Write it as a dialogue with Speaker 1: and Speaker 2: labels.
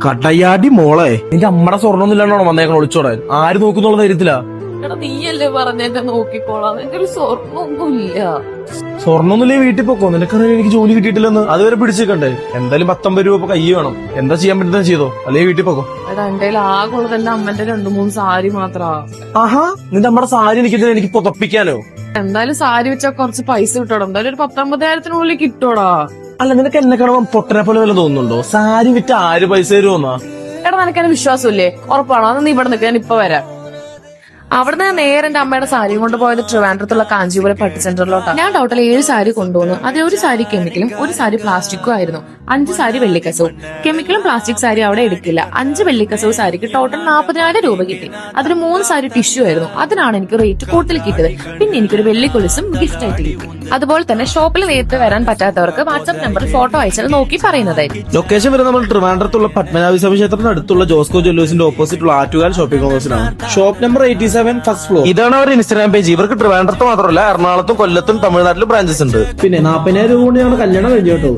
Speaker 1: കടയാടി മോളെ, നിന്റെ അമ്മയുടെ സ്വർണ്ണൊന്നും ഇല്ലാണ്ടാണോ വന്നേക്കണം ഒളിച്ചോടാൻ? ആര് നോക്കുന്നുള്ള ധൈര്യത്തിലാ?
Speaker 2: എടാ നീയല്ലേ പറഞ്ഞെന്നെ നോക്കിക്കോളാം, എന്റെ ഒരു സ്വർണ്ണമൊന്നുമില്ല.
Speaker 1: സ്വർണ്ണൊന്നുമില്ലേ വീട്ടിൽ പോക്കോ, നിനക്കറിയാം എനിക്ക് ജോലി കിട്ടിയിട്ടില്ലെന്ന്. അതുവരെ പിടിച്ചിരിക്കണ്ടേ? എന്തായാലും 19 രൂപ കൈ വേണം. എന്താ ചെയ്യാൻ പറ്റുന്നത് ചെയ്തോ, അല്ലെങ്കിൽ വീട്ടിൽ പോക്കോ.
Speaker 2: എടാ എന്റെ ആകെ ഉള്ളത് എന്റെ അമ്മന്റെ 2-3 സാരി മാത്രാ.
Speaker 1: ആഹാ, നിന്റെ അമ്മയുടെ സാരി എനിക്ക് പുതപ്പിക്കാനോ?
Speaker 2: എന്തായാലും സാരി വെച്ചാൽ കുറച്ച് പൈസ കിട്ടോടാ, എന്തായാലും ഒരു 19,000-നുള്ളിൽ കിട്ടോടാ.
Speaker 1: അല്ല, നിനക്ക് എന്നെ കാണുമ്പോ പൊട്ടനെ പോലെ വല്ല തോന്നുന്നുണ്ടോ? സാരി വിറ്റ് ആര് പൈസ തരുമെന്നാ?
Speaker 2: എടാ നിനക്കെന്നെ വിശ്വാസമില്ലേ? ഉറപ്പാണോ? അന്ന് നീ ഇവിടെ നിൽക്കാൻ, ഞാൻ ഇപ്പൊ വരാം. അവിടുന്ന് ഞാൻ നേരെ എന്റെ അമ്മയുടെ സാരി കൊണ്ടുപോയത് ട്രിവാൻഡ്രത്തുള്ള കാഞ്ചീപുരം പട്ട് സെന്ററിലോട്ടാണ്. ഞാൻ ടോട്ടൽ 7 സാരി കൊണ്ടുവന്നു. അതിൽ ഒരു സാരി കെമിക്കലും ഒരു സാരി പ്ലാസ്റ്റിക്കും ആയിരുന്നു. 5 സാരി വെള്ളിക്കസവും. കെമിക്കലും പ്ലാസ്റ്റിക് സാരി അവിടെ എടുക്കില്ല. 5 വെള്ളിക്കസവ് സാരിക്ക് ടോട്ടൽ 40,000 രൂപ കിട്ടി. അതിൽ 3 സാരി ടിഷ്യൂ ആയിരുന്നു. അതിനാണ് എനിക്ക് റേറ്റ് കൂടുതൽ കിട്ടിയത്. പിന്നെ എനിക്കൊരു വെള്ളിക്കൊലുസും ഗിഫ്റ്റ് ആയിട്ട് കിട്ടി. അതുപോലെ തന്നെ ഷോപ്പിൽ നേരിട്ട് വരാൻ പറ്റാത്തവർക്ക് വാട്സ്ആപ്പ് നമ്പറിൽ ഫോട്ടോ അയച്ചാൽ നോക്കി പറയുന്നതായിരിക്കും.
Speaker 1: ലൊക്കേഷൻ വരുന്നത് നമ്മൾ ട്രിവാൻഡ്രത്തുള്ള പത്മനാഭസ്വാമി ക്ഷേത്രത്തിന് അടുത്തുള്ള ജോസ്കോ ജ്വല്ലേഴ്സിന്റെ ഓപ്പോസിറ്റുള്ള ആറ്റുകാൽ ഷോപ്പിംഗ് കോംപ്ലക്സിലാണ്. Shop number 87 first floor. ഇതാണ് അവരുടെ ഇൻസ്റ്റാഗ്രാം പേജ്. ഇവർക്ക് ട്രിവാൻഡ്രത്ത് മാത്രമല്ല, എറണാകുളത്തും കൊല്ലത്തും തമിഴ്നാട്ടിലും ബ്രാഞ്ചസ് ഉണ്ട്. പിന്നെ 40,000 രൂപ കൊണ്ട് ഞങ്ങളുടെ കല്യാണം കഴിഞ്ഞു കേട്ടോ.